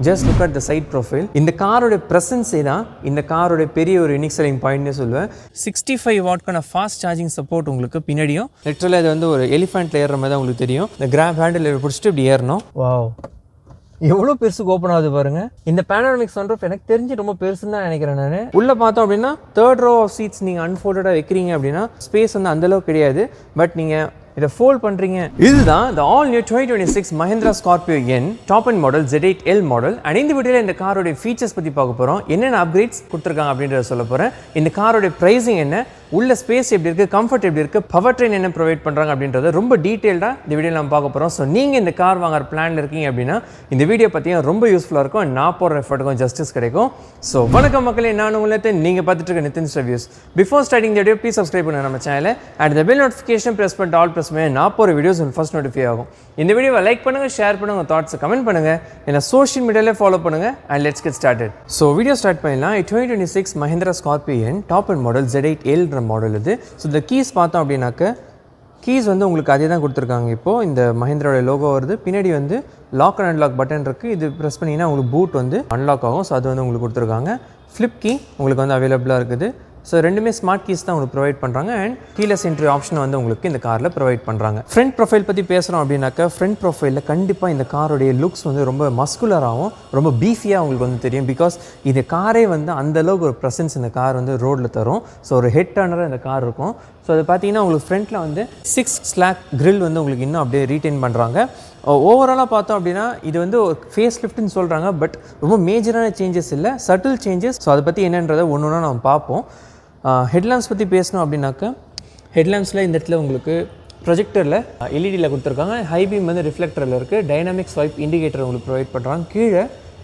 Just look at the side profile. இந்த காரோட பிரசன்ஸே தான் இந்த காரோட பெரிய ஒரு யூனிக் செல்லிங் பாயிண்ட்னே சொல்லுவேன். 65 வாட்க்கான ஃபாஸ்ட் சார்ஜிங் சப்போர்ட் உங்களுக்கு பின்னாடியும் லிட்டரலாக இது வந்து ஒரு எலிஃபென்ட்ல ஏறுற மாதிரி தான் உங்களுக்கு தெரியும். இந்த கிராப் ஹேண்டில் பிடிச்சிட்டு இப்படி ஏறணும். வாவ், எவ்வளோ பெருசுக்கு ஓப்பன் ஆகுது பாருங்க. இந்த பேனோரமிக் சன்ரூஃப் எனக்கு தெரிஞ்சு ரொம்ப பெருசுன்னு தான் நினைக்கிறேன் நான். உள்ள பார்த்தோம் அப்படின்னா தேர்ட் ரோ ஆஃப் சீட்ஸ் நீங்கள் அன்ஃபோல்டடாக வைக்கிறீங்க அப்படின்னா ஸ்பேஸ் வந்து அந்தளவுக்கு கிடையாது. பட் நீங்கள் இதை ஃபோல்ட் பண்ணுறீங்க. இதுதான் the all new 2026 Mahindra Scorpio N top and model Z8L model. And இந்த வீடியோவில் இந்த காரோட ஃபீச்சர்ஸ் பற்றி பார்க்க போகிறோம். என்னென்ன அப்கிரேட்ஸ் கொடுத்துருக்காங்க அப்படின்றத சொல்ல போகிறேன். இந்த காரோட ப்ரைஸிங் என்ன, உள்ள ஸ்பேஸ் எப்படி இருக்குது, கம்ஃபர்ட் எப்படி இருக்குது, பவர் ட்ரெயின் என்ன ப்ரொவைட் பண்ணுறாங்க அப்படின்றத ரொம்ப டீட்டெயில்டாக இந்த வீடியோவில் நம்ம பார்க்க போகிறோம். ஸோ நீங்கள் இந்த கார் வாங்குற பிளானில் இருக்கீங்க அப்படின்னா இந்த வீடியோ பற்றியும் ரொம்ப யூஸ்ஃபுல்லாக இருக்கும். நான் போடுற எஃபர்ட்டுக்கும் ஜஸ்டிஸ் கிடைக்கும். ஸோ வணக்கம் மக்களே, நான் உங்களை நீங்கள் பார்த்துட்டு இருக்க Nithin's reviews. Before starting video please subscribe பண்ணுங்க நம்ம சேனலை. And the bell notification press பண்ணிட்டு ஆல் ப்ரெஸ் பண்ணி நான் போகிற வீடியோஸ் ஃபர்ஸ்ட் நோட்டிஃபை ஆகும். இந்த வீடியோவை லைக் பண்ணுங்கள், ஷேர் பண்ணுங்கள், உங்கள் தாட்ஸை கமெண்ட் பண்ணுங்கள், என்ன சோஷியல் மீடியாவில் ஃபாலோ பண்ணுங்கள். And let's get started. So video start பண்ணிடலாம். 2026 Mahindra Scorpio N top and model Z8L model இது. ஸோ இந்த கீஸ் பார்த்தோம் அப்படின்னாக்க கீஸ் வந்து உங்களுக்கு அதே தான் கொடுத்துருக்காங்க. இப்போது இந்த மஹிந்திராவோட லோகோ வருது, பின்னாடி வந்து லாக் அண்ட் அன்லாக் பட்டன் இருக்குது. இது ப்ரெஸ் பண்ணிங்கன்னா உங்களுக்கு பூட் வந்து அன்லாக் ஆகும். ஸோ அது வந்து உங்களுக்கு கொடுத்துருக்காங்க. ஃப்ளிப் கீ உங்களுக்கு வந்து அவைலபிளாக இருக்குது. ஸோ ரெண்டுமே ஸ்மார்ட் கீஸ் தான் உங்களுக்கு ப்ரொவைட் பண்ணுறாங்க. அண்ட் கீலெஸ் என்ட்ரி ஆப்ஷன் வந்து உங்களுக்கு இந்த காரில் ப்ரொவைட் பண்ணுறாங்க. ஃப்ரண்ட் ப்ரொஃபைல் பற்றி பேசுகிறோம் அப்படின்னாக்கா ஃப்ரண்ட் ப்ரொஃபைலில் கண்டிப்பாக இந்த காரோடைய லுக்ஸ் வந்து ரொம்ப மஸ்குலராகவும் ரொம்ப பீஃபியாக உங்களுக்கு வந்து தெரியும். பிகாஸ் இது காரே வந்து அந்தளவுக்கு ஒரு ப்ரெசன்ஸ் இந்த கார் வந்து ரோடில் தரும். ஸோ ஒரு ஹெட் டர்னராக இந்த கார் இருக்கும். ஸோ அது பார்த்தீங்கன்னா உங்களுக்கு ஃப்ரண்ட்டில் வந்து 6 ஸ்லாக் கிரில் வந்து உங்களுக்கு இன்னும் அப்படியே ரீட்டைன் பண்ணுறாங்க. ஓவராலாக பார்த்தோம் அப்படின்னா இது வந்து ஒரு ஃபேஸ் லிஃப்ட்னு சொல்கிறாங்க. பட் ரொம்ப மேஜரான சேஞ்சஸ் இல்லை, சட்டில் சேஞ்சஸ். ஸோ அதை பற்றி என்னன்றதை ஒன்று ஒன்றா நம்ம பார்ப்போம். ஹெட்லாம்ப்ஸ் பற்றி பேசணும் அப்படின்னாக்கா ஹெட்லாம்ப்ஸில் இந்த இடத்துல உங்களுக்கு ப்ரொஜெக்டரில் எல்இடியில் கொடுத்துருக்காங்க. ஹை பீம் வந்து ரிஃப்ளெக்டரில் இருக்குது. டைனாமிக் ஸ்வைப் இண்டிகேட்டர் உங்களுக்கு ப்ரொவைட் பண்ணுறாங்க. கீழே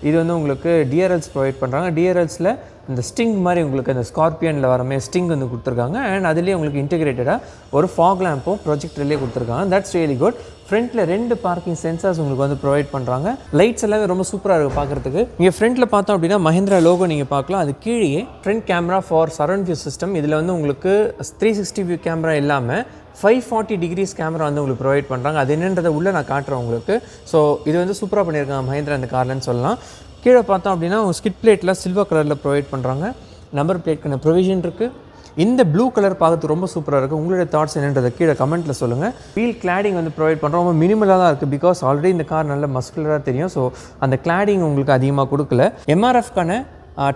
இது வந்து உங்களுக்கு டிஆர்எல்ஸ் ப்ரொவைட் பண்ணுறாங்க. டிஆர்எல்ஸில் இந்த ஸ்டிங் மாதிரி உங்களுக்கு அந்த ஸ்கார்பியனில் வரமே ஸ்டிங் வந்து கொடுத்துருக்காங்க. அண்ட் அதுலேயே உங்களுக்கு இன்டிகிரேட்டடாக ஒரு ஃபாக் லேம்பும் ப்ரொஜெக்டர்லேயே கொடுத்துருக்காங்க. That's really good. ஃப்ரண்ட்டில் 2 பார்க்கிங் சென்சார்ஸ் உங்களுக்கு வந்து ப்ரொவைட் பண்ணுறாங்க. லைட்ஸ் எல்லாமே ரொம்ப சூப்பராக இருக்குது பார்க்குறதுக்கு. இங்கே ஃப்ரண்ட்டில் பார்த்தோம் அப்படின்னா மஹிந்திரா லோகோ நீங்கள் பார்க்கலாம். அது கீழே front camera for surround view system. இதில் வந்து உங்களுக்கு 360 வியூ கேமரா இல்லாமல் 540 டிகிரிஸ் கேமரா வந்து உங்களுக்கு ப்ரொவைட் பண்ணுறாங்க. அது என்னன்றதை உள்ளே நான் காட்டுறேன் உங்களுக்கு. ஸோ இது வந்து சூப்பராக பண்ணியிருக்காங்க மஹிந்திரா இந்த கார்லன்னு சொல்லலாம். கீழே பார்த்தோம் அப்படின்னா ஸ்கிட் பிளேட்டில் சில்வர் கலரில் ப்ரொவைட் பண்ணுறாங்க. நம்பர் பிளேட்க்கான ப்ரொவிஷன் இருக்குது. இந்த ப்ளூ கலர் பார்க்கறது ரொம்ப சூப்பராக இருக்குது. உங்களுடைய தாட்ஸ் என்னன்றதை கீழே கமெண்ட்டில் சொல்லுங்கள். வீல் கிளாடிங் வந்து ப்ரொவைட் பண்ணுறோம். ரொம்ப மினிமலாக தான் இருக்குது. பிகாஸ் ஆல்ரெடி இந்த கார் நல்ல மஸ்குலராக தெரியும். ஸோ அந்த கிளாடிங் உங்களுக்கு அதிகமாக கொடுக்கல. எம்ஆர்எஃப்கான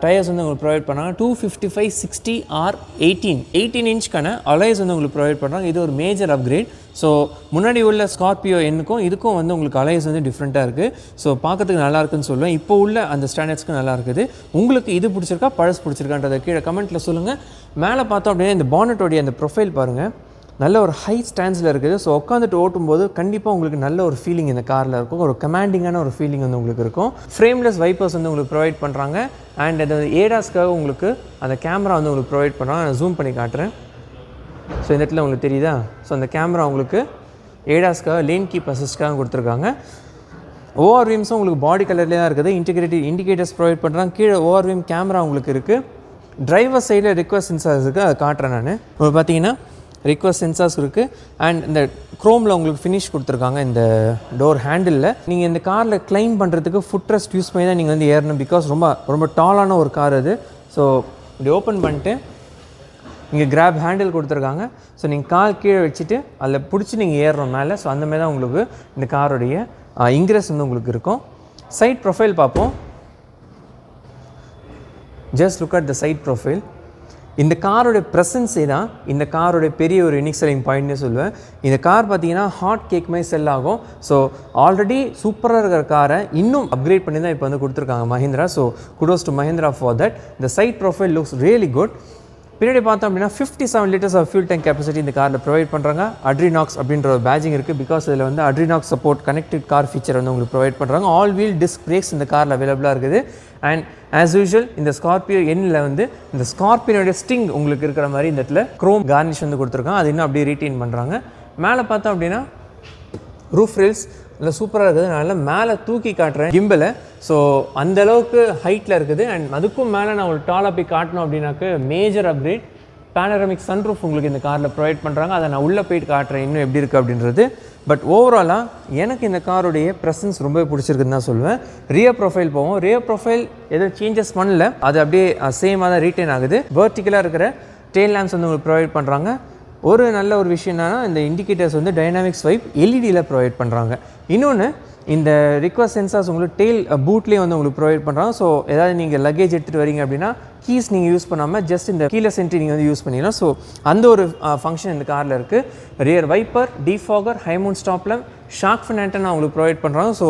டயர்ஸ் வந்து உங்களுக்கு ப்ரொவைட் பண்ணுறாங்க. 255/60R18 இன்ச்க்கான அலாய்ஸ் வந்து உங்களுக்கு ப்ரொவைட் பண்ணுறாங்க. இது ஒரு மேஜர் அப்கிரேட். ஸோ முன்னாடி உள்ள ஸ்கார்பியோ எண்ணுக்கும் இதுக்கும் வந்து உங்களுக்கு அலாய்ஸ் வந்து டிஃப்ரெண்ட்டாக இருக்குது. ஸோ பார்க்கறதுக்கு நல்லா இருக்குன்னு சொல்லுவேன். இப்போ உள்ள அந்த ஸ்டாண்டர்ட்ஸ்க்கு நல்லா இருக்குது. உங்களுக்கு இது பிடிச்சிருக்கா பழசு பிடிச்சிருக்கான்றதை கீழே கமெண்ட்டில் சொல்லுங்கள். மேலே பார்த்தோம் அப்படின்னா இந்த பானட்டோடைய அந்த ப்ரொஃபைல் பாருங்கள், நல்ல ஒரு ஹை ஸ்டாண்ட்ஸில் இருக்குது. ஸோ உட்காந்துட்டு ஓட்டும்போது கண்டிப்பாக உங்களுக்கு நல்ல ஒரு ஃபீலிங் இந்த காரில் இருக்கும். ஒரு கமாண்டிங்கான ஒரு ஃபீலிங் வந்து உங்களுக்கு இருக்கும். ஃப்ரேம்லெஸ் வைப்பர்ஸ் வந்து உங்களுக்கு ப்ரொவைட் பண்ணுறாங்க. அண்ட் அது ஏடாஸ்க்காக உங்களுக்கு அந்த கேமரா வந்து உங்களுக்கு ப்ரொவைட் பண்ணுறாங்க. நான் ஜூம் பண்ணி காட்டுறேன். ஸோ இந்த இடத்துல உங்களுக்கு தெரியுதா? ஸோ அந்த கேமரா உங்களுக்கு ஏடாஸ்க்காக லேன் கீப் அசிஸ்ட்காக கொடுத்துருக்காங்க. ஓஆர்விஎம்ஸும் உங்களுக்கு பாடி கலர்லேயே தான் இருக்குது. இன்டிகிரேட்டட் இண்டிகேட்டர்ஸ் ப்ரொவைட் பண்ணுறாங்க. கீழே ஓஆர்விஎம் கேமரா உங்களுக்கு இருக்குது. டிரைவர் சைடில் ரிக்வஸ்ட் சென்சார்ஸ் இருக்குது, அதை காட்டுறேன் நான். உங்களுக்கு பார்த்தீங்கன்னா ரிக்வஸ்ட் சென்சார்ஸ் இருக்குது. அண்ட் இந்த க்ரோமில் உங்களுக்கு ஃபினிஷ் கொடுத்துருக்காங்க. இந்த டோர் ஹேண்டிலில் நீங்கள் இந்த காரில் கிளைம் பண்ணுறதுக்கு ஃபுட் ரெஸ்ட் யூஸ் பண்ணி தான் நீங்கள் வந்து ஏறணும். பிகாஸ் ரொம்ப ரொம்ப டாலான ஒரு கார் அது. ஸோ இப்படி ஓப்பன் பண்ணிட்டு இங்கே கிராப் ஹேண்டில் கொடுத்துருக்காங்க. ஸோ நீங்கள் கால் கீழே வச்சுட்டு அதில் பிடிச்சி நீங்கள் ஏறுறோம் மேலே. ஸோ அந்த மாதிரி தான் உங்களுக்கு இந்த காரோடைய இன்க்ரெஸ் வந்து உங்களுக்கு இருக்கும். சைட் ப்ரொஃபைல் பார்ப்போம். Just look at the side profile. இந்த காரோட ப்ரெசன்ஸே தான் இந்த காரோட பெரிய ஒரு யூனிக் செல்லிங் பாயிண்ட்னே சொல்லுவேன். இந்த கார் பார்த்தீங்கன்னா ஹாட் கேக் மாதிரி செல் ஆகும். ஸோ ஆல்ரெடி சூப்பராக இருக்கிற காரை இன்னும் அப்கிரேட் பண்ணி தான் இப்போ வந்து கொடுத்துருக்காங்க Mahindra. So kudos to Mahindra for that. இந்த side profile looks really good. பின்னாடி பார்த்தோம் அப்படின்னா 57 litres of fuel tank capacity இந்த காரில் ப்ரொவைட் பண்ணுறாங்க. அட்ரினாக்ஸ் அப்படின்ற ஒரு பேஜிங் இருக்குது. பிகாஸ் இதில் வந்து அட்ரினாக்ஸ் சப்போர்ட் கனெக்டட் கார் ஃபீச்சர் வந்து உங்களுக்கு ப்ரொவைட் பண்ணுறாங்க. ஆல் வீல் டிஸ்க் பிரேக்ஸ் இந்த காரில் அவைலபிளாக இருக்குது. அண்ட் ஆஸ் யூஷுவல் இந்த ஸ்கார்பியோ எண்ணில் வந்து இந்த ஸ்கார்பியோடைய ஸ்டிங் உங்களுக்கு இருக்கிற மாதிரி இந்த இடத்துல க்ரோம் கார்னிஷ் வந்து கொடுத்துருக்காங்க. அது இன்னும் அப்படியே ரீட்டைன் பண்ணுறாங்க. மேலே பார்த்தோம் அப்படின்னா ரூஃப் ரெயில்ஸ் இல்லை சூப்பராக இருக்குது. அதனால் மேலே தூக்கி காட்டுறேன் கிம்பலை. ஸோ அந்தளவுக்கு ஹைட்டில் இருக்குது. அண்ட் அதுக்கும் மேலே நான் ஒரு டாலாக போய் காட்டணும் அப்படின்னாக்க மேஜர் அப்கிரேட். பேனரமிக் சன்ரூஃப் உங்களுக்கு இந்த காரில் ப்ரொவைட் பண்ணுறாங்க. அதை நான் உள்ளே போயிட்டு காட்டுறேன் இன்னும் எப்படி இருக்குது அப்படின்றது. பட் ஓவராலாக எனக்கு இந்த காரோடைய ப்ரெசன்ஸ் ரொம்ப பிடிச்சிருக்குன்னு தான் சொல்லுவேன். ரியர் ப்ரொஃபைல் போவோம். ரியர் ப்ரொஃபைல் எதுவும் சேஞ்சஸ் பண்ணல, அது அப்படியே சேமாக தான் ரீட்டைன் ஆகுது. வெர்டிக்கலாக இருக்கிற டெயில் லேம்ப்ஸ் வந்து உங்களுக்கு ப்ரொவைட் பண்ணுறாங்க. ஒரு நல்ல ஒரு விஷயம் என்னன்னா இந்த இண்டிகேட்டர்ஸ் வந்து டைனாமிக் ஸ்வைப் எல்இடியில் ப்ரொவைட் பண்ணுறாங்க. இன்னொன்று இந்த ரிக்வஸ்ட் சென்சார்ஸ் உங்களுக்கு டெயில் பூட்லேயே வந்து உங்களுக்கு ப்ரொவைட் பண்ணுறாங்க. ஸோ ஏதாவது நீங்கள் லக்கேஜ் எடுத்துகிட்டு வரீங்க அப்படின்னா கீஸ் நீங்கள் யூஸ் பண்ணாமல் ஜஸ்ட் இந்த கீலெஸ் என்ட்ரி நீங்கள் வந்து யூஸ் பண்ணிக்கலாம். ஸோ அந்த ஒரு ஃபங்க்ஷன் இந்த காரில் இருக்குது. Rear wiper, defogger, high mount stop lamp, shark fin antenna உங்களுக்கு ப்ரொவைட் பண்ணுறாங்க. ஸோ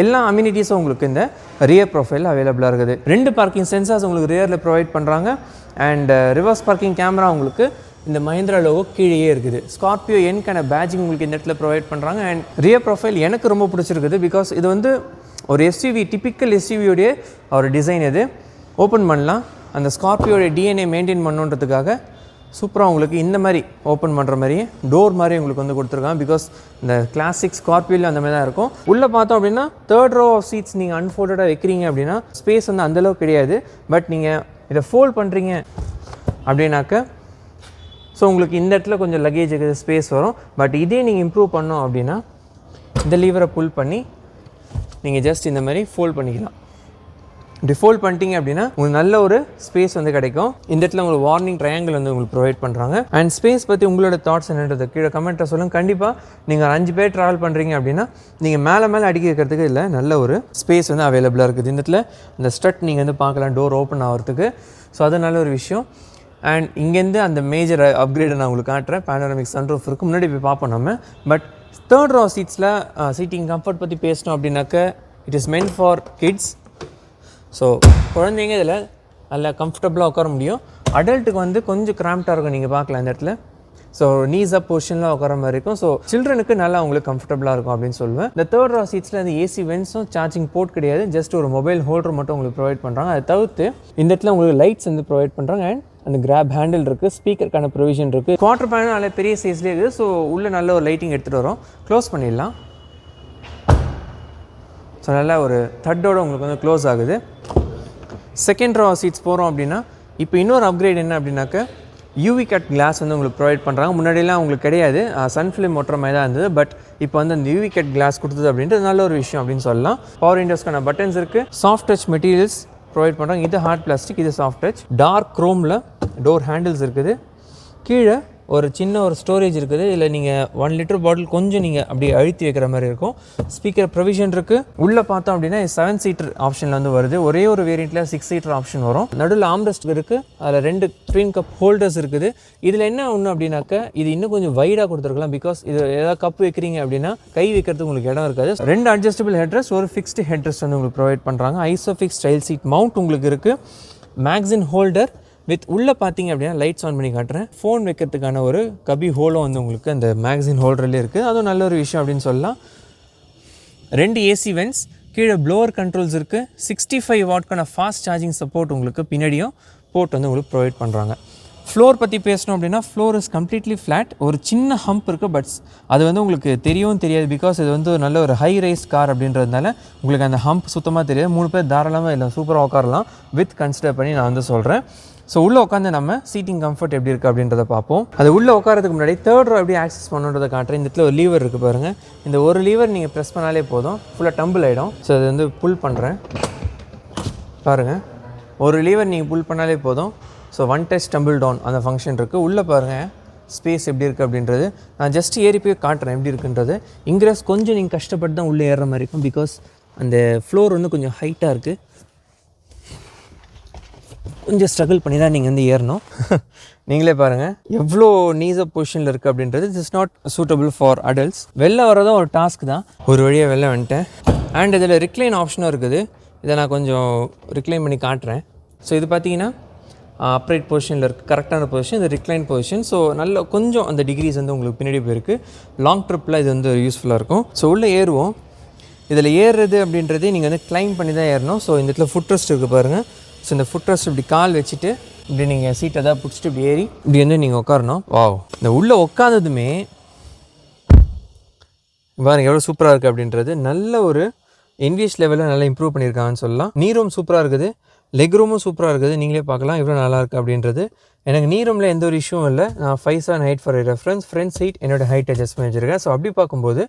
எல்லா அம்யூனிட்டிஸும் உங்களுக்கு இந்த ரியர் ப்ரொஃபைல் அவைலபிளாக இருக்குது. 2 பார்க்கிங் சென்சார்ஸ் உங்களுக்கு ரியரில் ப்ரொவைட் பண்ணுறாங்க. அண்ட் ரிவர்ஸ் பார்க்கிங் கேமரா உங்களுக்கு இந்த மஹிந்திரா லோகோ கீழேயே இருக்குது. ஸ்கார்பியோ என்கான பேட்சிங் உங்களுக்கு இந்த இடத்துல ப்ரொவைட் பண்ணுறாங்க. அண்ட் ரியர் ப்ரொஃபைல் எனக்கு ரொம்ப பிடிச்சிருக்குது. பிகாஸ் இது வந்து ஒரு எஸ்யூவி, டிப்பிக்கல் எஸ்யூவியோடைய ஒரு டிசைன். இது ஓப்பன் பண்ணலாம், அந்த ஸ்கார்பியோடைய டிஎன்ஏ மெயின்டைன் பண்ணுன்றதுக்காக சூப்பராக உங்களுக்கு இந்த மாதிரி ஓப்பன் பண்ணுற மாதிரியே டோர் மாதிரி உங்களுக்கு வந்து கொடுத்துருக்காங்க. பிகாஸ் இந்த கிளாசிக் ஸ்கார்பியோவில் அந்த மாதிரி தான் இருக்கும். உள்ளே பார்த்தோம் அப்படின்னா 3rd row ஆஃப் சீட்ஸ் நீங்கள் அன்ஃபோல்டடாக வைக்கிறீங்க அப்படின்னா ஸ்பேஸ் வந்து அந்தளவுக்கு கிடையாது. பட் நீங்கள் இதை ஃபோல்ட் பண்ணுறீங்க அப்படின்னாக்க ஸோ உங்களுக்கு இந்த இடத்துல கொஞ்சம் லக்கேஜுக்கு ஸ்பேஸ் வரும். பட் இதே நீங்கள் இம்ப்ரூவ் பண்ணோம் அப்படின்னா இந்த லீவரை புல் பண்ணி நீங்கள் ஜஸ்ட் இந்த மாதிரி ஃபோல்ட் பண்ணிக்கலாம். இப்படி ஃபோல்ட் பண்ணிட்டீங்க அப்படின்னா உங்களுக்கு நல்ல ஒரு ஸ்பேஸ் வந்து கிடைக்கும். இந்த இடத்துல உங்களுக்கு வார்னிங் ட்ரையாங்கிள் வந்து உங்களுக்கு ப்ரொவைட் பண்ணுறாங்க. அண்ட் ஸ்பேஸ் பற்றி உங்களோட தாட்ஸ் என்னன்றது கீழே கமெண்ட்டில் சொல்லுங்கள். கண்டிப்பாக நீங்கள் 5 பேர் ட்ராவல் பண்ணுறீங்க அப்படின்னா நீங்கள் மேலே அடிக்க வைக்கிறதுக்கு இல்லை, நல்ல ஒரு ஸ்பேஸ் வந்து அவைலபிளாக இருக்குது. இந்த இடத்துல இந்த ஸ்டட் நீங்கள் வந்து பார்க்கலாம் டோர் ஓப்பன் ஆகிறதுக்கு. ஸோ அது நல்ல ஒரு விஷயம். அண்ட் இங்கேருந்து அந்த மேஜர் அப்கிரேடை நான் உங்களுக்கு காட்டுறேன். பேனரமிக் சன்ரூஃப் இருக்குது, முன்னாடி போய் பார்ப்போம் நம்ம. பட் 3rd row சீட்ஸில் சீட்டிங் கம்ஃபர்ட் பற்றி பேசணும் அப்படின்னாக்க it is meant for kids. So குழந்தைங்க இதில் நல்லா கம்ஃபர்டபுளாக உட்கார முடியும். அடல்ட்டுக்கு வந்து கொஞ்சம் கிராம்ப்டாக இருக்கும், நீங்கள் பார்க்கலாம் இந்த இடத்துல. ஸோ நீஸ் அப் பொசிஷனில் உட்கார மாதிரி இருக்கும். ஸோ சில்ட்ரனுக்கு நல்லா உங்களுக்கு கம்ஃபர்டபுளாக இருக்கும் அப்படின்னு சொல்லுவேன். இந்த 3rd row சீட்ஸில் அந்த ஏசி வென்ட்ஸும் சார்ஜிங் போர்ட் கிடையாது, ஜஸ்ட் ஒரு மொபைல் ஹோல்டர் மட்டும் உங்களுக்கு ப்ரொவைட் பண்ணுறாங்க. அதை தவிர்த்து இந்த இடத்துல உங்களுக்கு லைட்ஸ் வந்து ப்ரொவைட் பண்ணுறாங்க. அண்ட் அந்த கிராப் ஹேண்டில் இருக்குது, ஸ்பீக்கருக்கான ப்ரொவிஷன் இருக்குது. குவார்டர் பேனல் நல்ல பெரிய சைஸ்லேயே இருக்குது. ஸோ உள்ளே நல்ல ஒரு லைட்டிங் எடுத்துகிட்டு வரும். க்ளோஸ் பண்ணிடலாம். ஸோ நல்லா ஒரு தட்டோட உங்களுக்கு வந்து க்ளோஸ் ஆகுது. 2nd row சீட்ஸ் போகிறோம் அப்படின்னா இப்போ இன்னொரு அப்கிரேட் என்ன அப்படின்னாக்க யூவி கட் கிளாஸ் வந்து உங்களுக்கு ப்ரொவைட் பண்ணுறாங்க. முன்னாடியெல்லாம் உங்களுக்கு கிடையாது, சன்ஃபிலிம் ஒட்டுற மாதிரி தான் இருந்தது. பட் இப்போ வந்து அந்த யூவி கட் கிளாஸ் கொடுத்தது அப்படின்றது நல்ல ஒரு விஷயம் அப்படின்னு சொல்லலாம். பவர் விண்டோஸ்க்கான பட்டன்ஸ் இருக்குது. சாஃப்ட் டச் மெட்டீரியல்ஸ் ப்ரொவைட் பண்ணுறாங்க. இது ஹார்ட் பிளாஸ்டிக், இது சாஃப்ட் டச். டார்க் க்ரோமில் டோர் ஹேண்டில்ஸ் இருக்குது. கீழே ஒரு சின்ன ஒரு ஸ்டோரேஜ் இருக்குது. இதில் நீங்கள் 1 liter பாட்டில் கொஞ்சம் நீங்கள் அப்படியே அழுத்தி வைக்கிற மாதிரி இருக்கும். ஸ்பீக்கர் ப்ரொவிஷன் இருக்குது. உள்ளே பார்த்தோம் அப்படின்னா 7 seater ஆப்ஷனில் வந்து வருது. ஒரே ஒரு வேரியண்ட்டில் 6 seater ஆப்ஷன் வரும். நடுவில் ஆம்ரெஸ்ட் இருக்குது. அதில் 2 ட்வின் கப் ஹோல்டர்ஸ் இருக்குது. இதில் என்ன ஒன்று அப்படின்னாக்க இது இன்னும் கொஞ்சம் வைடாக கொடுத்துருக்கலாம். பிகாஸ் இது ஏதாவது கப் வைக்கிறீங்க அப்படின்னா கை வைக்கிறதுக்கு உங்களுக்கு இடம் இருக்காது. 2 அட்ஜஸ்டபிள் ஹெட்ரஸ், ஒரு ஃபிக்ஸ்டு ஹெட்ரஸ் வந்து உங்களுக்கு ப்ரொவைட் பண்ணுறாங்க. ஐசோஃபிக்ஸ் ஸ்டைல் சீட் மவுண்ட் உங்களுக்கு இருக்குது. மேக்சின் ஹோல்டர் வித் உள்ளே பார்த்தீங்க அப்படின்னா லைட்ஸ் ஆன் பண்ணி காட்டுறேன். ஃபோன் வைக்கிறதுக்கான ஒரு கபி ஹோலும் வந்து உங்களுக்கு அந்த மேக்சின் ஹோல்டர்லேயே இருக்குது. அதுவும் நல்ல ஒரு விஷயம் அப்படின்னு சொல்லலாம். 2 ஏசி வென்ட்ஸ், கீழே ப்ளோவர் கண்ட்ரோல்ஸ் இருக்குது. 65 வாட்க்கான ஃபாஸ்ட் சார்ஜிங் சப்போர்ட் உங்களுக்கு பின்னாடியும் போர்ட் வந்து உங்களுக்கு ப்ரொவைட் பண்ணுறாங்க. ஃப்ளோர் பற்றி பேசணும் அப்படின்னா ஃப்ளோர் இஸ் கம்ப்ளீட்லி ஃப்ளாட். ஒரு சின்ன ஹம்ப் இருக்குது, பட் அது வந்து உங்களுக்கு தெரியவும் தெரியாது. பிகாஸ் இது வந்து நல்ல ஒரு ஹை ரைஸ் கார் அப்படின்றதுனால உங்களுக்கு அந்த ஹம்ப் சுத்தமாக தெரியாது. 3 பேர் தாராளமாக இல்லை சூப்பராக உட்காரலாம் வித் கன்சிடர் பண்ணி நான் வந்து சொல்கிறேன். ஸோ உள்ளே உட்காந்து நம்ம சீட்டிங் கம்ஃபர்ட் எப்படி இருக்குது அப்படின்றத பார்ப்போம். அது உள்ளே உட்காரதுக்கு முன்னாடி 3rd row எப்படி ஆக்சஸ் பண்ணுன்றதை காட்டுறேன். இந்த இடத்துல ஒரு லீவர் இருக்குது பாருங்கள். இந்த ஒரு லீவர் நீங்கள் ப்ரெஸ் பண்ணாலே போதும், ஃபுல்லாக டம்பிள் ஆகிடும். ஸோ அது வந்து புல் பண்ணுறேன் பாருங்கள். ஒரு லீவர் நீங்கள் புல் பண்ணாலே போதும். ஸோ 1 touch டம்பிள் டவுன் அந்த ஃபங்க்ஷன் இருக்குது. உள்ளே பாருங்கள் ஸ்பேஸ் எப்படி இருக்குது அப்படின்றது. நான் ஜஸ்ட் ஏறி போய் காட்டுறேன் எப்படி இருக்குன்றது. இங்கிரஸ் கொஞ்சம் நீங்கள் கஷ்டப்பட்டு தான் உள்ளே ஏறுற மாதிரி இருக்கும். பிகாஸ் அந்த ஃப்ளோர் வந்து கொஞ்சம் ஹைட்டாக இருக்குது. கொஞ்சம் ஸ்ட்ரகிள் பண்ணி தான் நீங்கள் வந்து ஏறணும். நீங்களே பாருங்கள் எவ்வளோ நீஸ் அப் பொசிஷனில் இருக்குது அப்படின்றது. It is not suitable for adults. வெளில வரதும் ஒரு டாஸ்க் தான். ஒரு வழியாக வெளில வந்துட்டேன். அண்ட் இதில் ரிக்ளைன் ஆப்ஷனும் இருக்குது. இதை நான் கொஞ்சம் ரிக்ளைன் பண்ணி காட்டுறேன். ஸோ இது பார்த்தீங்கன்னா அப்ரைட் பொசிஷனில் இருக்குது, கரெக்டான பொசிஷன். இது ரிக்ளைன் பொசிஷன். ஸோ நல்ல கொஞ்சம் அந்த டிகிரிஸ் வந்து உங்களுக்கு பின்னாடி போயிருக்கு. லாங் ட்ரிப்பில் இது வந்து யூஸ்ஃபுல்லாக இருக்கும். ஸோ உள்ளே ஏறுவோம். இதில் ஏறுறது அப்படின்றதே நீங்கள் வந்து கிளைம் பண்ணி தான் ஏறணும். ஸோ இந்த இடத்துல ஃபுட் ரெஸ்ட் இருக்குது பாருங்கள். ஸோ இந்த ஃபுட் ரெஸ்ட் இப்படி கால் வச்சுட்டு இப்படி நீங்கள் சீட்டை தான் பிடிச்சிட்டு இப்படி ஏறி இப்படி வந்து நீங்கள் உட்காரணும். வாவ், இந்த உள்ளே உட்காந்ததுமே பாருங்கள் எவ்வளோ சூப்பராக இருக்குது அப்படின்றது. நல்ல ஒரு இங்கிலீஷ் லெவலில் நல்லா இம்ப்ரூவ் பண்ணியிருக்காங்கன்னு சொல்லலாம். நீரும் சூப்பராக இருக்குது. லெக் ரூமும் சூப்பராக இருக்குது, நீங்களே பார்க்கலாம் எவ்வளோ நல்லாயிருக்கு அப்படின்றது. எனக்கு நீ ரூமில் எந்த ஒரு இஷ்யூவும் இல்லை. நான் 5'7" height for reference, front seat என்னோட ஹைட் அட்ஜஸ்ட் பண்ணி வச்சிருக்கேன். ஸோ அப்படி பார்க்கும்போது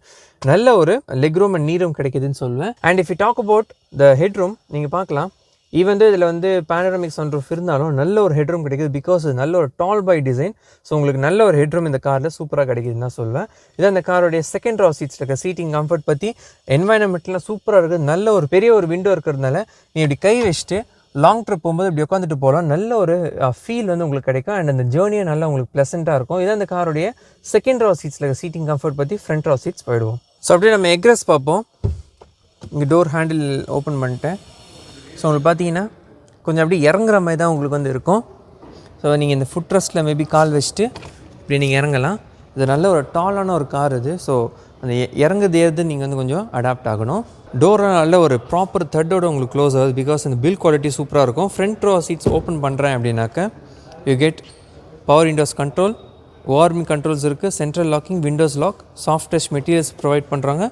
நல்ல ஒரு leg room and knee room கிடைக்குதுன்னு சொல்லுவேன். And if you talk about the head room, நீங்கள் பார்க்கலாம் ஈவன் இதில் வந்து பேனரமிக் சன்ரூஃப் இருந்தாலும் நல்ல ஒரு ஹெட்ரூம் கிடைக்குது. பிகாஸ் இது நல்ல ஒரு டால் பை டிசைன். ஸோ உங்களுக்கு நல்ல ஒரு ஹெட்ரூம் இந்த காரில் சூப்பராக கிடைக்குதுன்னு தான் சொல்லுவேன். இதான் இந்த காரோடைய செகண்ட் ரோ சீட்ஸில் இருக்க சீட்டிங் கம்ஃபர்ட் பற்றி. என்வாயன்மெண்ட்லாம் சூப்பராக இருக்குது. நல்ல ஒரு பெரிய ஒரு விண்டோ இருக்கிறதுனால நீ இப்படி கை வச்சுட்டு லாங் ட்ரிப் போகும்போது இப்படி உட்காந்துட்டு போகலாம். நல்ல ஒரு ஃபீல் வந்து உங்களுக்கு கிடைக்கும். அண்ட் அந்த ஜேர்னியே நல்லா உங்களுக்கு ப்ளசண்ட்டாக இருக்கும். இதான் இந்த காரோடைய செகண்ட் ரோ சீட்ஸில் இருக்க சீட்டிங் கம்ஃபர்ட் பற்றி. ஃப்ரண்ட் ரோ சீட்ஸ் போயிடுவோம். ஸோ அப்படியே நம்ம எக்ரெஸ் பார்ப்போம். இங்கே டோர் ஹேண்டில் ஓப்பன் பண்ணிட்டேன். ஸோ உங்களுக்கு பார்த்தீங்கன்னா கொஞ்சம் அப்படியே இறங்குற மாதிரி தான் உங்களுக்கு வந்து இருக்கும். ஸோ நீங்கள் இந்த ஃபுட் ரெஸ்ட்டில் மேபி கால் வச்சுட்டு இப்படி நீங்கள் இறங்கலாம். இது நல்ல ஒரு டாலான ஒரு கார் இது. ஸோ அந்த இறங்குது ஏறுது நீங்கள் வந்து கொஞ்சம் அடாப்ட் ஆகணும். டோரை நல்ல ஒரு ப்ராப்பர் த்ரெட்டோடு உங்களுக்கு க்ளோஸ் ஆகுது. பிகாஸ் இந்த பில் குவாலிட்டி சூப்பராக இருக்கும். ஃப்ரண்ட் ரோ சீட்ஸ் ஓப்பன் பண்ணுறேன் அப்படின்னாக்க you get power windows control, warming controls இருக்குது, central locking, windows lock, soft touch materials provide பண்ணுறாங்க.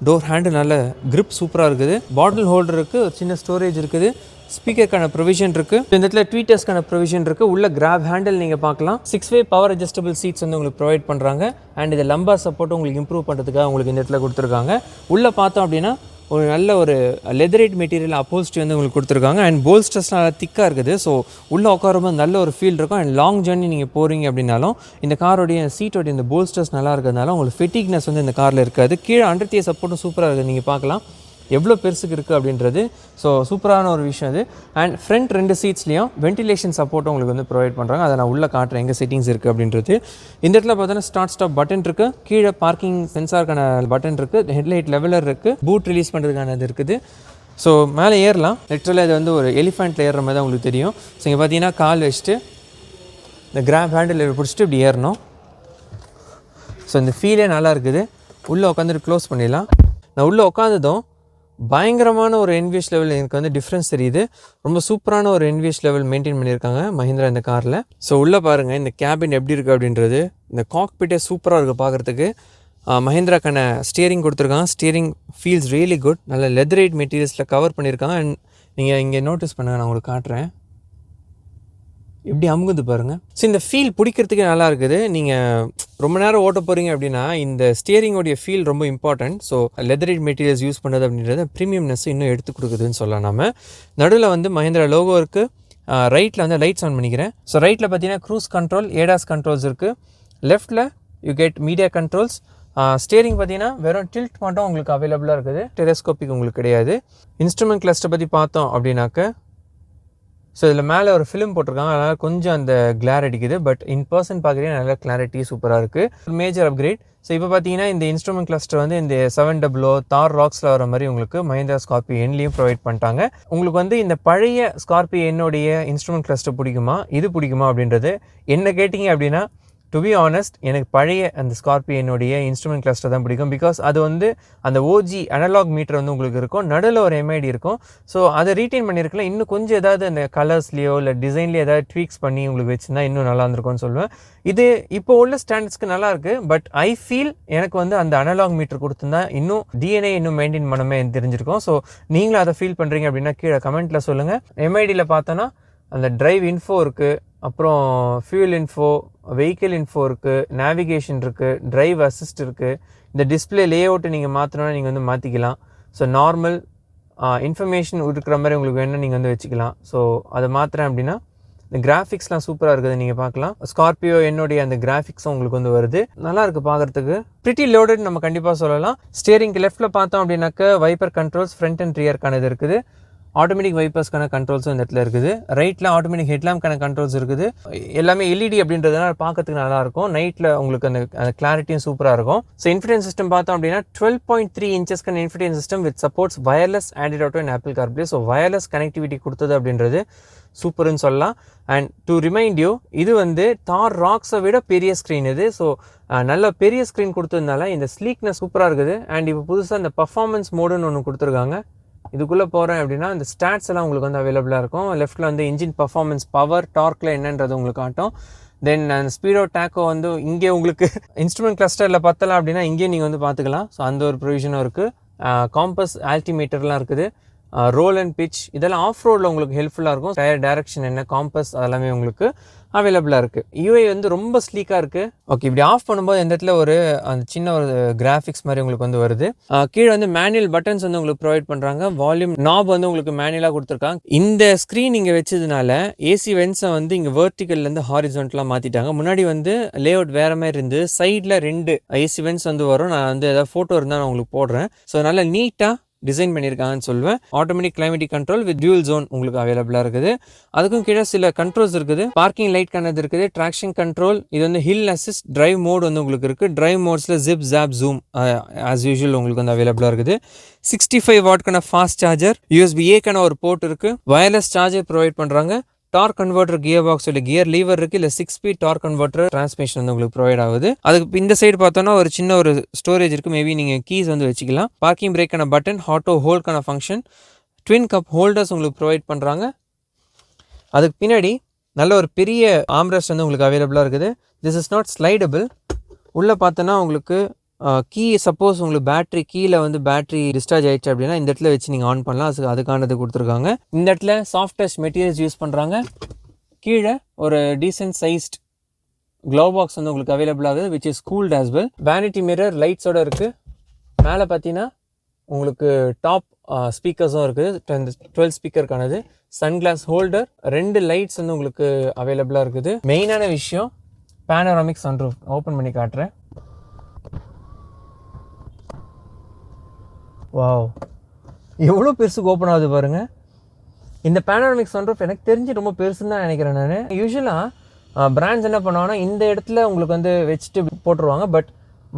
டோர் ஹேண்டு நல்ல கிரிப் சூப்பராக இருக்குது. பாட்டில் ஹோல்டர் இருக்குது, ஒரு சின்ன ஸ்டோரேஜ் இருக்குது, ஸ்பீக்கருக்கான ப்ரொவிஷன் இருக்குது. இந்த இடத்துல ட்வீட்டர்ஸ்க்கான ப்ரொவிஷன் இருக்குது. உள்ள கிராப் ஹேண்டில் நீங்கள் பார்க்கலாம். 6-way பவர் அட்ஜஸ்டபிள் சீட்ஸ் வந்து உங்களுக்கு ப்ரொவைட் பண்ணுறாங்க. அண்ட் இது லம்பா சப்போர்ட் உங்களுக்கு இம்ப்ரூவ் பண்ணுறதுக்காக உங்களுக்கு இந்த இடத்துல கொடுத்துருக்காங்க. உள்ளே பார்த்தோம் அப்படின்னா ஒரு நல்ல ஒரு லெதரேட் மெட்டீரியல் அப்போல்ஸ்ட்ரி வந்து உங்களுக்கு கொடுத்துருக்காங்க. அண்ட் போல்ஸ்டர்ஸ் நல்லா திக்காக இருக்குது. ஸோ உள்ளே உட்காரும்போது நல்ல ஒரு ஃபீல் இருக்கும். அண்ட் லாங் ஜர்னி நீங்கள் போகிறீங்க அப்படின்னாலும் இந்த காரோடைய சீட்டோடைய இந்த போல்ஸ்டர்ஸ் நல்லா இருக்கிறதுனால உங்களுக்கு ஃபெட்டிக்னஸ் வந்து இந்த காரில் இருக்காது. கீழே அண்டர்த்திய சப்போர்ட்டும் சூப்பராக இருக்குது. நீங்கள் பார்க்கலாம் எவ்வளோ பெருசுக்கு இருக்குது அப்படின்றது. ஸோ சூப்பரான ஒரு விஷயம் அது. அண்ட் ஃப்ரண்ட் 2 சீட்ஸ்லேயும் வென்டிலேஷன் சப்போர்ட்டும் உங்களுக்கு வந்து ப்ரொவைட் பண்ணுறாங்க. அதை நான் உள்ளே காட்டுறேன் எங்கே செட்டிங்ஸ் இருக்குது அப்படின்றது. இந்த இடத்துல பார்த்தோன்னா ஸ்டார்ட் ஸ்டாப் பட்டன் இருக்குது. கீழே பார்க்கிங் சென்சாருக்கான பட்டன் இருக்குது. ஹெட்லைட் லெவலர் இருக்குது. பூட் ரிலீஸ் பண்ணுறதுக்கான இது இருக்குது. ஸோ மேலே ஏறலாம். லிட்டரலாக இது வந்து ஒரு எலிஃபெண்ட்டில் ஏறுற மாதிரி தான் உங்களுக்கு தெரியும். ஸோ இங்கே பார்த்தீங்கன்னா கால் வச்சுட்டு இந்த கிராப் ஹேண்டில் பிடிச்சிட்டு இப்படி ஏறணும். ஸோ இந்த ஃபீலே நல்லா இருக்குது. உள்ளே உட்காந்துட்டு க்ளோஸ் பண்ணிடலாம். நான் உள்ளே உட்காந்ததும் பயங்கரமான ஒரு என்விஎஸ் லெவல் எனக்கு வந்து டிஃப்ரென்ஸ் தெரியுது. ரொம்ப சூப்பரான ஒரு என்விஎஸ் லெவல் மெயின்டைன் பண்ணியிருக்காங்க மஹிந்திரா இந்த காரில். ஸோ உள்ளே பாருங்கள் இந்த கேபின் எப்படி இருக்குது அப்படின்றது. இந்த காக்பிட்டே சூப்பராக இருக்குது பார்க்குறதுக்கு. மஹிந்திராக்கான ஸ்டியரிங் கொடுத்துருக்காங்க. Steering feels really good. நல்ல லெதரேட் மெட்டீரியல்ஸில் கவர் பண்ணியிருக்காங்க. அண்ட் நீங்கள் இங்கே நோட்டீஸ் பண்ணுங்கள், நான் உங்களுக்கு காட்டுறேன் எப்படி அமுகுது பாருங்கள். ஸோ இந்த ஃபீல் பிடிக்கிறதுக்கே நல்லா இருக்குது. நீங்கள் ரொம்ப நேரம் ஓட்ட போகிறீங்க அப்படின்னா இந்த ஸ்டியரிங்கோடைய ஃபீல் ரொம்ப important. So leatherette materials use பண்ணுறது அப்படின்றது ப்ரீமியம்னஸ் இன்னும் எடுத்து கொடுக்குதுன்னு சொல்லலாம். நம்ம நடுவில் வந்து மஹிந்திரா லோகோ இருக்குது. ரைட்டில் வந்து லைட்ஸ் ஆன் பண்ணிக்கிறேன். ஸோ ரைட்டில் பார்த்தீங்கன்னா க்ரூஸ் கண்ட்ரோல், ஏடாஸ் கண்ட்ரோல்ஸ் இருக்குது. லெஃப்ட்டில் you get media controls. Steering பார்த்தீங்கன்னா வெறும் டில்ட் மட்டும் உங்களுக்கு அவைலபிளாக இருக்குது. டெலஸ்கோபிக் உங்களுக்கு கிடையாது. இன்ஸ்ட்ருமெண்ட் கிளஸ்டர் பற்றி பார்த்தோம் அப்படின்னாக்க ஸோ இதில் மேலே ஒரு ஃபிலிம் போட்டிருக்காங்க. அதனால் கொஞ்சம் அந்த கிளார் அடிக்குது. பட் இன் பர்சன் பார்க்குறீங்க நல்லா கிளாரிட்டி சூப்பராக இருக்குது. Major upgrade. ஸோ இப்போ பார்த்தீங்கன்னா இந்த இன்ஸ்ட்ருமெண்ட் கிளஸ்டர் வந்து இந்த 700 தார் ராக்ஸில் வர மாதிரி உங்களுக்கு மஹிந்திரா ஸ்கார்பியோ என்லேயும் ப்ரொவைட் பண்ணிட்டாங்க. உங்களுக்கு வந்து இந்த பழைய ஸ்கார்பியோ என்னுடைய இன்ஸ்ட்ருமெண்ட் கிளஸ்டர் பிடிக்குமா, இது பிடிக்குமா அப்படின்றது என்ன கேட்டிங்க அப்படின்னா டு பி ஆனஸ்ட் எனக்கு பழைய அந்த ஸ்கார்பியோ என்னுடைய இன்ஸ்ட்ருமெண்ட் கிளஸ்டர் தான் பிடிக்கும். பிகாஸ் அது வந்து அந்த ஓஜி அனலாக் மீட்டர் வந்து உங்களுக்கு இருக்கும். நடுவில் ஒரு எம்ஐடி இருக்கும். ஸோ அதை ரீட்டைன் பண்ணியிருக்கலாம். இன்னும் கொஞ்சம் ஏதாவது அந்த கலர்ஸ்லேயோ இல்லை டிசைன்லேயோ ஏதாவது ட்வீக்ஸ் பண்ணி உங்களுக்கு வச்சுருந்தா இன்னும் நல்லா இருந்திருக்கும்னு சொல்லுவேன். இது இப்போ உள்ள ஸ்டாண்டர்ட்ஸ்க்கு நல்லா இருக்குது. பட் ஐ ஃபீல் எனக்கு வந்து அந்த அனலாக் மீட்டர் கொடுத்துருந்தா இன்னும் டிஎன்ஏ இன்னும் மெயின்டைன் பண்ணமே தெரிஞ்சிருக்கும். ஸோ நீங்களும் அதை ஃபீல் பண்ணுறீங்க அப்படின்னா கீழே கமெண்ட்டில் சொல்லுங்கள். எம்ஐடியில் பார்த்தோன்னா அந்த டிரைவ் இன்ஃபோ இருக்குது, அப்புறம் ஃபியூல் இன்ஃபோ, வெஹிக்கிள் இன்ஃபோ இருக்குது, நேவிகேஷன் இருக்குது, டிரைவ் அசிஸ்ட் இருக்குது. இந்த டிஸ்பிளே லே அவுட்டை நீங்கள் மாற்றணுன்னா நீங்கள் வந்து மாற்றிக்கலாம். ஸோ நார்மல் இன்ஃபர்மேஷன் இருக்கிற மாதிரி உங்களுக்கு வேணும்னா நீங்கள் வந்து வச்சுக்கலாம். ஸோ அதை மாற்றுறேன் அப்படின்னா இந்த கிராஃபிக்ஸ்லாம் சூப்பராக இருக்குது. நீங்கள் பார்க்கலாம் ஸ்கார்பியோ என்னுடைய அந்த கிராஃபிக்ஸும் உங்களுக்கு வந்து வருது. நல்லா இருக்குது பார்க்குறதுக்கு. ப்ரிட்டி லோடட் நம்ம கண்டிப்பாக சொல்லலாம். ஸ்டியரிங்க்கு லெஃப்ட்டில் பார்த்தோம் அப்படின்னாக்க வைப்பர் கண்ட்ரோல்ஸ் ஃப்ரண்ட் அண்ட் ரியர்க்கான இது இருக்குது. ஆட்டோமேட்டிக் வைப்பர்ஸ்க்கான கண்ட்ரோல்ஸும் இந்த இடத்துல இருக்குது. ரைட்டில் ஆட்டோமேட்டிக் ஹெட்லாம்ப்க்கான கண்ட்ரோல்ஸ் இருக்குது. எல்லாமே எல்இடி அப்படின்றதுனால பார்க்கறதுக்கு நல்லாயிருக்கும். நைட்டில் உங்களுக்கு அந்த கிளாரிட்டியும் சூப்பராக இருக்கும். ஸோ இன்ஃபிடென்ட் சிஸ்டம் பார்த்தோம் அப்படின்னா 12.3 இன்ச்சஸ்க்கான infotainment system with supports wireless Android auto and Apple CarPlay. So wireless connectivity கொடுத்தது அப்படின்றது சூப்பர்னு சொல்லலாம். அண்ட் டு ரிமைண்ட் யூ இது வந்து தார் ராக்ஸை விட பெரிய ஸ்க்ரீன் இது. ஸோ நல்ல பெரிய ஸ்க்ரீன் கொடுத்ததுனால இந்த ஸ்லீக்னஸ் சூப்பராக இருக்குது. அண்ட் இப்போ புதுசாக இந்த பர்ஃபார்மன்ஸ் மோடுன்னு ஒன்று கொடுத்துருக்காங்க. இதுக்குள்ளே போகிறேன் அப்படின்னா இந்த ஸ்டாட்ஸ் எல்லாம் உங்களுக்கு வந்து அவைலபிளாக இருக்கும். லெஃப்ட்டில் வந்து இன்ஜின் பர்ஃபார்மன்ஸ், பவர், டார்க்கில் என்னன்றது உங்களுக்கு காட்டும். தென் ஸ்பீடோ டேக்கோ வந்து இங்கே உங்களுக்கு இன்ஸ்ட்ருமெண்ட் கிளஸ்டரில் பத்தலாம் அப்படின்னா இங்கேயும் நீங்கள் வந்து பார்த்துக்கலாம். ஸோ அந்த ஒரு ப்ரொவிஷனும் இருக்குது. காம்பஸ் ஆல்டிமீட்டர்லாம் இருக்குது. ரோல் அண்ட் பிச் இதெல்லாம் ஆஃப் ரோடில் உங்களுக்கு ஹெல்ப்ஃபுல்லாக இருக்கும். டயர் டைரக்ஷன் என்ன, காம்பஸ் அதெல்லாமே உங்களுக்கு அவைலபிளாக இருக்குது. யூஐ வந்து ரொம்ப ஸ்லீக்காக இருக்குது. ஓகே, இப்படி ஆஃப் பண்ணும்போது இந்த இடத்துல ஒரு அந்த சின்ன ஒரு கிராஃபிக்ஸ் மாதிரி உங்களுக்கு வந்து வருது. கீழே வந்து மேனுவல் பட்டன்ஸ் வந்து உங்களுக்கு ப்ரொவைட் பண்ணுறாங்க. வால்யூம் நாப் வந்து உங்களுக்கு மேனுவலாக கொடுத்துருக்காங்க. இந்த ஸ்க்ரீன் இங்கே வச்சதுனால ஏசி வென்ட்ஸை வந்து இங்கே வெர்டிக்கல்லேருந்து ஹாரிசான்டலாக மாற்றிட்டாங்க. முன்னாடி வந்து லே அவுட் வேறு மாதிரி இருந்து சைடில் 2 ஏசி வென்ட்ஸ் வந்து வரும். நான் வந்து ஏதாவது ஃபோட்டோ இருந்தால் நான் உங்களுக்கு போடுறேன். ஸோ நல்லா நீட்டாக டிசைன் பண்ணியிருக்காங்கன்னு சொல்லுவேன். Automatic climatic control with dual zone உங்களுக்கு அவைலபிளாக இருக்குது. அதுக்கும் கீழே சில கண்ட்ரோல்ஸ் இருக்குது. பார்க்கிங் லைட் கண்ணது இருக்குது. ட்ராக்ஷன் கண்ட்ரோல், இது வந்து ஹில் அசிஸ்ட், டிரைவ் மோட் வந்து உங்களுக்கு இருக்குது. டிரைவ் மோட்ஸில் zip zap zoom as usual உங்களுக்கு வந்து அவைலபிளாக இருக்குது. 65 வாட்க்கான ஃபாஸ்ட் சார்ஜர், USB-Aக்கான ஒரு போர்ட் இருக்குது. வயர்லெஸ் சார்ஜர் ப்ரொவைட் பண்ணுறாங்க. டார்க் கன்வெர்ட்டர் கியர் பாக்ஸ் இல்லை கியர் லீவர் இருக்குது. இல்லை 6 ஸ்பீட் டார்க் கன்வெர்ட்டர் டிரான்ஸ்மிஷன் வந்து உங்களுக்கு ப்ரொவைட் ஆகுது. அதுக்கு இந்த சைடு பார்த்தோன்னா ஒரு சின்ன ஒரு ஸ்டோரேஜ் இருக்குது. மேபி நீங்கள் கீஸ் வந்து வச்சுக்கலாம். பார்க்கிங் பிரேக்கான பட்டன், ஆட்டோ ஹோல்டுக்கான ஃபங்க்ஷன், ட்வின் கப் ஹோல்டர்ஸ் உங்களுக்கு ப்ரொவைட் பண்ணுறாங்க. அதுக்கு பின்னாடி நல்ல ஒரு பெரிய ஆம்ரெஸ்ட் வந்து உங்களுக்கு அவைலபிளாக இருக்குது. This is not slidable. உள்ளே பார்த்தோன்னா உங்களுக்கு கீ சப்போஸ் உங்களுக்கு பேட்ரி கீழே வந்து பேட்ரி டிஸ்சார்ஜ் ஆயிடுச்சு அப்படின்னா இந்த இடத்துல வச்சு நீங்கள் ஆன் பண்ணலாம். அதுக்கானது கொடுத்துருக்காங்க. இந்த இடத்துல சாஃப்ட் டச் மெட்டீரியல்ஸ் யூஸ் பண்ணுறாங்க. கீழே ஒரு டீசென்ட் சைஸ்ட் க்ளவ் பாக்ஸ் வந்து உங்களுக்கு அவைலபிள் ஆகுது, which is cooled as well. Vanity mirror லைட்ஸோட இருக்குது. மேலே பார்த்தீங்கன்னா உங்களுக்கு டாப் ஸ்பீக்கர்ஸும் இருக்குது. 12 ஸ்பீக்கருக்கானது. சன்கிளாஸ் ஹோல்டர், 2 லைட்ஸ் வந்து உங்களுக்கு அவைலபிளாக இருக்குது. மெயினான விஷயம் பேனராமிக் சன்ரூஃப். ஓப்பன் பண்ணி காட்டுறேன். வாவ், எவ்வளோ பெருசுக்கு ஓப்பன் ஆகுது பாருங்கள். இந்த பேனராமிக் சன்ரூஃப் எனக்கு தெரிஞ்சு ரொம்ப பெருசுன்னு தான் நினைக்கிறேன் நான். யூஸ்வலாக பிராண்ட்ஸ் என்ன பண்ணுவாங்கன்னா இந்த இடத்துல உங்களுக்கு வந்து வச்சுட்டு போட்டுருவாங்க. But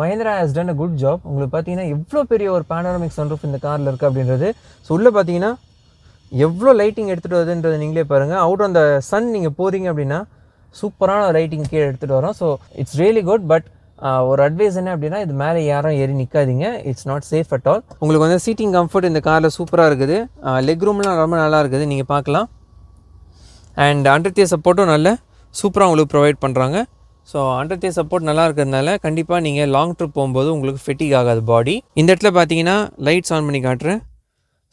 Mahindra has done a good job. உங்களுக்கு பார்த்தீங்கன்னா எவ்வளோ பெரிய ஒரு பேனராமிக் சன்ரூஃப் இந்த காரில் இருக்குது அப்படின்றது. ஸோ உள்ளே பார்த்தீங்கன்னா எவ்வளோ லைட்டிங் எடுத்துகிட்டு வருதுன்றது நீங்களே பாருங்கள். அவுட் ஆன் த சன் நீங்கள் போகிறீங்க அப்படின்னா சூப்பரான லைட்டிங் கீழே எடுத்துகிட்டு வரோம். So it's really good. But ஒரு அட்வைஸ் என்ன அப்படின்னா இது மேலே யாரும் ஏறி நிற்காதீங்க. It's not safe at all. உங்களுக்கு வந்து சீட்டிங் கம்ஃபர்ட் இந்த காரில் சூப்பராக இருக்குது. லெக் ரூம்லாம் ரொம்ப நல்லா இருக்குது, நீங்கள் பார்க்கலாம். அண்ட் அண்டர் தியர் சப்போர்ட்டும் நல்ல சூப்பராக உங்களுக்கு ப்ரொவைட் பண்ணுறாங்க. ஸோ அண்டர் தியர் சப்போர்ட் நல்லா இருக்கிறதுனால கண்டிப்பாக நீங்கள் லாங் ட்ரிப் போகும்போது உங்களுக்கு ஃபெட்டிக் ஆகாது பாடி. இந்த இடத்துல பார்த்தீங்கன்னா லைட்ஸ் ஆன் பண்ணி காட்டுறேன்.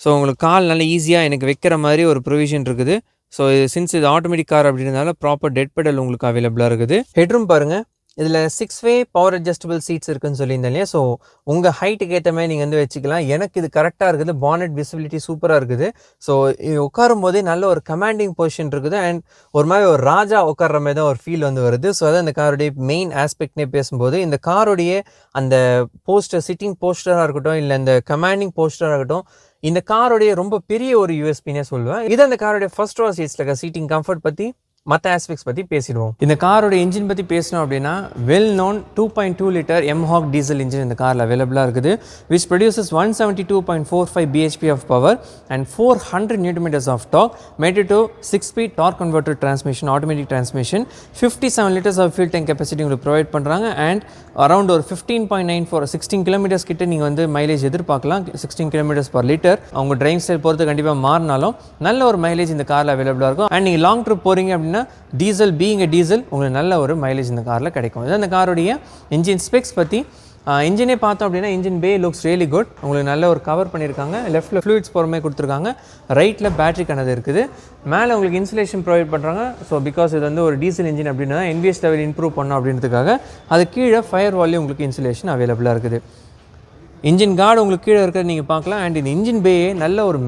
ஸோ உங்களுக்கு கால் நல்லா ஈஸியாக எனக்கு வைக்கிற மாதிரி ஒரு ப்ரொவிஷன் இருக்குது. ஸோ சின்ஸ் இது ஆட்டோமேட்டிக் கார் அப்படின்றதுனால ப்ராப்பர் டெட் பெடல் உங்களுக்கு அவைலபிளாக இருக்குது. ஹெட்ரூம் பாருங்கள். இதில் 6-way பவர் அட்ஜஸ்டபிள் சீட்ஸ் இருக்குன்னு சொல்லியிருந்தேன் இல்லையா. ஸோ உங்கள் ஹைட்டுக்கு ஏற்ற மாதிரி நீங்கள் வந்து வச்சுக்கலாம். எனக்கு இது கரெக்டாக இருக்குது. பானட் விசிபிலிட்டி சூப்பராக இருக்குது. ஸோ உட்காரும் போதே நல்ல ஒரு கமாண்டிங் பொசிஷன் இருக்குது. அண்ட் ஒரு மாதிரி ஒரு ராஜா உட்கார்ற மாதிரி தான் ஒரு ஃபீல் வந்து வருது. ஸோ அதான் இந்த காரோடைய மெயின் ஆஸ்பெக்ட்னே பேசும்போது இந்த காரோடைய அந்த போஸ்டர், சிட்டிங் போஸ்டராக இருக்கட்டும் இல்லை இந்த கமாண்டிங் போஸ்டராக இருக்கட்டும், இந்த காரோடைய ரொம்ப பெரிய ஒரு யூஎஸ்பின்னே சொல்லுவேன். இது அந்த காரோடைய ஃபர்ஸ்ட் ரோ சீட்ஸில் இருக்க சீட்டிங் கம்ஃபர்ட் பற்றி மற்ற ஆஸ்பெக்ட்ஸ் பற்றி பேசிடுவோம். இந்த காரோட இன்ஜின் பற்றி பேசணும் அப்படின்னா well known 2.2 litre mHawk diesel engine இந்த காரில் அவைலபிளாக இருக்குது. Which produces 172.45 bhp of power and 400 Nm of torque. Mated to 6 speed torque converter transmission, automatic transmission. 57 liters of fuel tank capacity உங்களுக்கு ப்ரொவைட் பண்ணுறாங்க. அண்ட் அரௌண்ட் ஒரு 15.94 16 kilometres கிட்ட நீங்கள் வந்து மைலேஜ் எதிர்பார்க்கலாம். 16 km/லிட்டர். அவங்க டிரைவிங் ஸ்டைல் பொறுத்து கண்டிப்பாக மாறினாலும் நல்ல ஒரு மைலேஜ் இந்த காரில் அவைலபிளாக இருக்கும். அண்ட் நீங்கள் லாங் ட்ரிப் போகிறீங்க அப்படின்னா டீசல் பீயிங் டீசல் உங்களுக்கு நல்ல ஒரு மைலேஜ் இந்த காரில் கிடைக்கும். இது அந்த காரோடைய இன்ஜின் ஸ்பெக்ஸ் பற்றி. இன்ஜினே பார்த்தோம் அப்படின்னா இன்ஜின் பே லுக்ஸ் ரியலி குட். உங்களுக்கு நல்ல ஒரு கவர் பண்ணியிருக்காங்க. லெஃப்ட்டில் ஃப்ளூயிட்ஸ் போகிற மாதிரி கொடுத்துருக்காங்க. ரைட்டில் பேட்டரி கனது இருக்குது. மேலே உங்களுக்கு இன்சுலேஷன் ப்ரொவைட் பண்ணுறாங்க. ஸோ பிகாஸ் இது வந்து ஒரு டீசல் இன்ஜின் அப்படின்னா என்விஎஸ் லெவல் இம்ப்ரூவ் பண்ணோம் அப்படின்றதுக்காக அது கீழே ஃபயர் வால்லையும் உங்களுக்கு இன்சுலேஷன் அவைலபிளாக இருக்குது. இன்ஜின் கார்டு உங்களுக்கு கீழே இருக்கிறது நீங்கள் பார்க்கலாம். அண்ட் இந்த இன்ஜின் பேயே நல்ல ஒரு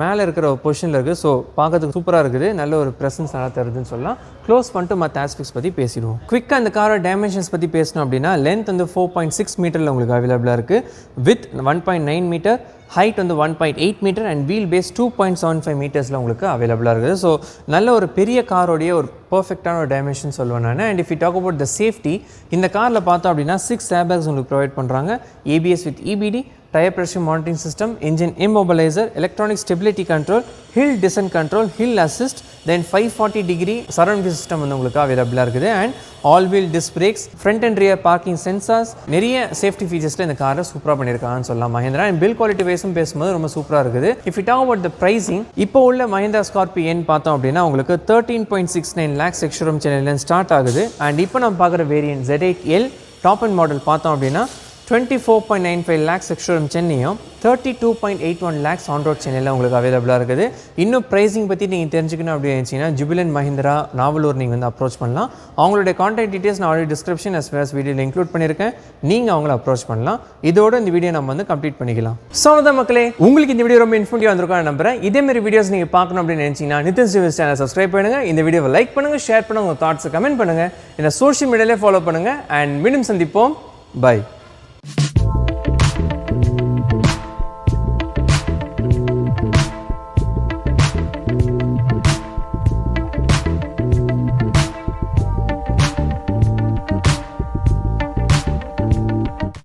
மேலே இருக்கிற ஒரு பொசிஷனில் இருக்குது. ஸோ பார்க்கறதுக்கு சூப்பராக இருக்குது. நல்ல ஒரு ப்ரெசன்ஸ் நல்லா தருதுன்னு சொல்லலாம். க்ளோஸ் பண்ணிட்டு மற்ற ஆஸ்பெக்ட்ஸ் பற்றி பேசிடுவோம். குவிக்காக அந்த காரோட டைமென்ஷன்ஸ் பற்றி பேசணும் அப்படின்னா லென்த் வந்து 4.6 மீட்டரில் உங்களுக்கு அவைலபிளாக இருக்குது. வித் 1.9 மீட்டர், ஹைட் வந்து 1.8 மீட்டர் அண்ட் வீல் பேஸ் 2.75 மீட்டர்ஸில் உங்களுக்கு அவைலபிளாக இருக்குது. ஸோ நல்ல ஒரு பெரிய காரோடைய ஒரு பர்ஃபெக்டான ஒரு டைமென்ஷன் சொல்லுவேன் நான். And if you talk about the safety, இந்த காரில் பார்த்தோம் அப்படின்னா 6 airbags உங்களுக்கு ப்ரொவைட் பண்ணுறாங்க. ABS with EBD, tyre pressure monitoring system, engine immobiliser, electronic stability control, hill descent control, hill assist, then 540° surround system வந்து உங்களுக்கு அவைலபிளாக இருக்குது. And all wheel disc brakes, front and rear parking sensors, நிறைய safety ஃபீச்சர்ஸில் இந்த காரை சூப்பராக பண்ணியிருக்காங்கன்னு சொல்லலாம் மஹிந்திரா. அண்ட் பில் குவாலிட்டி வைஸும் பேசும்போது ரொம்ப சூப்பராக இருக்குது. If you talk about the pricing, இப்போ உள்ள மஹிந்திரா ஸ்கார்பியோ பார்த்தோம் அப்படின்னா உங்களுக்கு 13.69 lakhs எக்ஸ்ஷோரூம் சேனல்லேருந்து ஸ்டார்ட் ஆகுது. அண்ட் இப்போ நம்ம பார்க்குற variant Z8L top and model பார்த்தோம் அப்படின்னா 24.95 lakhs எக்ஸ்ஷோரூம் சென்னையும் 32.81 lakhs ஆன் ரோட் சென்னையில் உங்களுக்கு அவைலபிளாக இருக்குது. இன்னும் ப்ரைஸிங் பற்றி நீங்கள் தெரிஞ்சுக்கணும் அப்படின்னு நினச்சிங்கன்னா ஜுபிலன் மஹிந்திரா நாவலூர் நீங்கள் வந்து அப்ரோச் பண்ணலாம். அவங்களுடைய கான்டாக்ட் டீட்டெயில்ஸ் நான் already description as well as வீடியோவில் இன்க்ளூட் பண்ணியிருக்கேன். நீங்கள் அவங்கள அப்ரோச் பண்ணலாம். இதோட இந்த வீடியோ நம்ம வந்து கம்ப்ளீட் பண்ணிக்கலாம். ஸோ அதான் மக்களே, உங்களுக்கு இந்த வீடியோ ரொம்ப இன்ஃபர்மேட்டிவாக வந்திருக்கான்னு நம்புறேன். இதேமாதிரி வீடியோஸ் நீங்கள் பார்க்கணும் அப்படின்னு நினச்சிங்கன்னா நிதின் சிவில்ஸ் சேனல் சப்ஸ்கிரைப் பண்ணுங்கள். இந்த வீடியோவை லைக் பண்ணுங்கள், ஷேர் பண்ணுங்கள், உங்கள் தாட்ஸை கமெண்ட் பண்ணுங்கள். இந்த சோஷியல் மீடியாவிலே ஃபாலோ பண்ணுங்கள். அண்ட் மீண்டும் சந்திப்போம். பை.